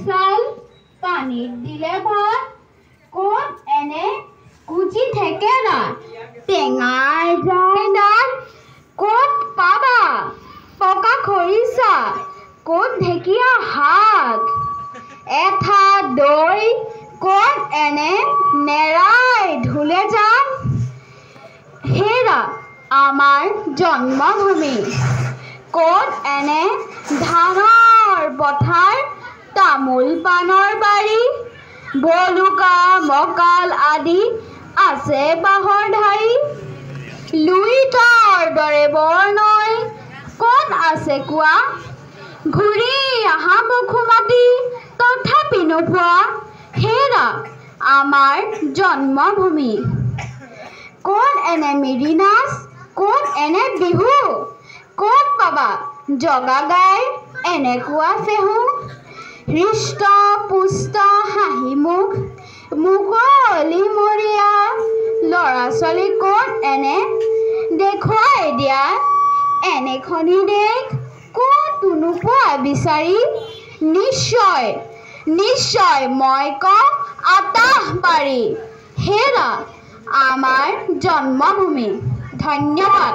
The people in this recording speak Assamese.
চাউল পানীত দিলে ভাত ক'ত এনে কুচি থেকেৰা টেঙাৰ যায় দাঁত ক'ত পাবা পকা খৰিচা ক'ত ঢেকীয়া শাক এঠা দৈ ক'ত এনে নেৰাই ঢোলে যাম হেৰা আমাৰ জন্মভূমি ক'ত এনে ধানৰ পথাৰ তামোল পাণৰ বাৰী ভলুকা মকাল আদি আছে বাঁহৰ ধাৰী লুইতৰ দৰে বৰনৈ ক'ত আছে কোৱা ঘূৰি আহা বসুমতী তথাপি নোপোৱা হেৰা আমাৰ জন্মভূমি ক'ত এনে মিৰি নাচ ক'ত এনে বিহু ক'ত পাবা জগা গাই এনেকুৱা ফেহু হৃষ্ট পুষ্ট হাঁহি মুখ মুকলিমূৰীয়া ল'ৰা ছোৱালী ক'ত এনে দেখুৱাই দিয়া এনেখনি দেশ ক'তো নোপোৱা বিচাৰি নিশ্চয় নিশ্চয় মই কওঁ আতাহবাৰী হেৰা আমাৰ জন্মভূমি ধন্যবাদ।